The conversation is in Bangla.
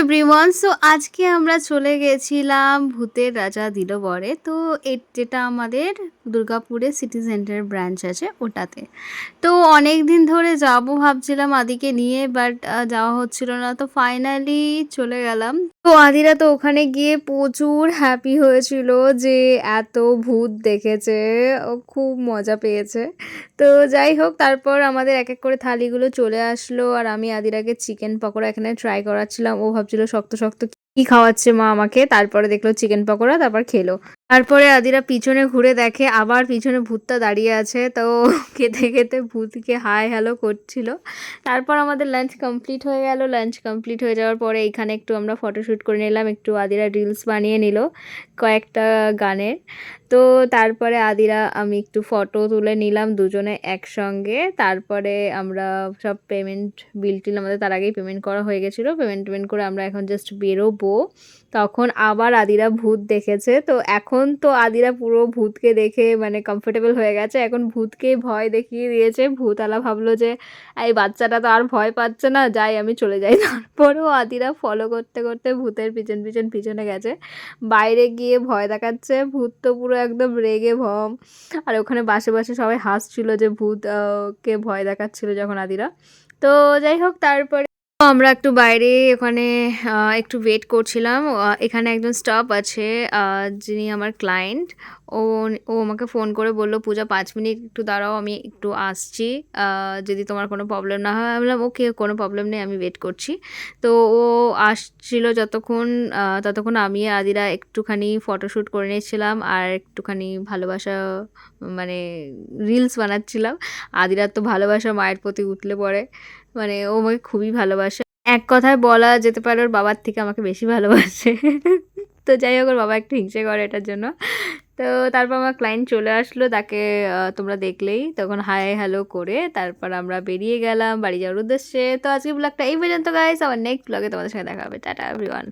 এভরিওয়ান, সো আজকে আমরা চলে গেছিলাম ভূতের রাজা দিল বরে। তো যেটা আমাদের দুর্গাপুরে সিটি সেন্টার ব্রাঞ্চ আছে ওটাতে। তো অনেক দিন ধরে যাব ভাবছিলাম আদিকে নিয়ে, বাট যাওয়া হচ্ছিল না। তো ফাইনালি চলে গেলাম। তো আদিরা তো ওখানে গিয়ে প্রচুর হ্যাপি হয়েছিল যে এত ভূত দেখেছে, ও খুব মজা পেয়েছে। তো যাই হোক, তারপর আমাদের এক এক করে থালিগুলো চলে আসলো আর আমি আদিরাকে চিকেন পকোড়া এখানে ট্রাই করাচ্ছিলাম। ও ভাবছিল শক্ত শক্ত কি খাওয়াচ্ছে মা আমাকে, তারপরে দেখলো চিকেন পকোড়া, তারপর খেলো। তারপরে আদিরা পিছনে ঘুরে দেখে আবার পিছনে ভূতটা দাঁড়িয়ে আছে। তো খেতে খেতে ভূতকে হাই হ্যালো করছিল। তারপর আমাদের লাঞ্চ কমপ্লিট হয়ে গেল। লাঞ্চ কমপ্লিট হয়ে যাওয়ার পরে এখানে একটু আমরা ফটোশ্যুট করে নিলাম, একটু আদিরা রিলস বানিয়ে নিল কয়েকটা গানের। তো তারপরে আদিরা আমি একটু ফটো তুলে নিলাম দুজনে একসঙ্গে। তারপরে আমরা সব পেমেন্ট বিল টিল আমাদের তার আগেই পেমেন্ট করা হয়ে গেছিলো। পেমেন্ট করে আমরা এখন জাস্ট বেরোবো। তখন আবার আদিরা ভূত দেখেছে। তো এখন তো আদিরা পুরো ভূতকে দেখে মানে কমফোর্টেবল হয়ে গেছে, এখন ভূতকে ভয় দেখিয়ে দিয়েছে। ভূতওয়ালা ভাবলো যে এই বাচ্চাটা তো আর ভয় পাচ্ছে না, যাই আমি চলে যাই। তারপরেও আদিরা ফলো করতে করতে ভূতের পিছনে গেছে। বাইরে গিয়ে ভয় দেখাচ্ছে। ভূত তো পুরো একদম রেগে ভম। আর ওখানে বাসে বাসে সবাই হাসছিল যে ভূত কে ভয় দেখাচ্ছিল যখন আদিরা। তো যাই হোক, তারপরে আমরা একটু বাইরে ওখানে একটু ওয়েট করছিলাম। এখানে একজন স্টাফ আছে, যিনি আমার ক্লায়েন্ট। ও ও আমাকে ফোন করে বললো, পূজা 5 মিনিট একটু দাঁড়াও, আমি একটু আসছি, যদি তোমার কোনো প্রবলেম না হয়। আমি বললাম ওকে, কোনো প্রবলেম নেই, আমি ওয়েট করছি। তো ও আসছিল যতক্ষণ, ততক্ষণ আমি আর আদিরা একটুখানি ফটোশ্যুট করে নিচ্ছিলাম আর একটুখানি ভালোবাসা মানে রিলস বানাচ্ছিলাম। আদিরার তো ভালোবাসা মায়ের প্রতি উতলে পড়ে, মানে ও আমাকে খুবই ভালোবাসে। এক কথায় বলা যেতে পারে ওর বাবার থেকে আমাকে বেশি ভালোবাসে। তো যাই হোক, ওর বাবা একটু হিংসে করে এটার জন্য। তো তারপর আমার ক্লায়েন্ট চলে আসলো, তাকে তোমরা দেখলেই, তখন হাই হ্যালো করে তারপর আমরা বেরিয়ে গেলাম বাড়ি যাওয়ার উদ্দেশ্যে। তো আজকে ব্লগটা এই পর্যন্ত গাইস, আবার নেক্সট ব্লগে তোমাদের সঙ্গে দেখা হবে। Tata everyone.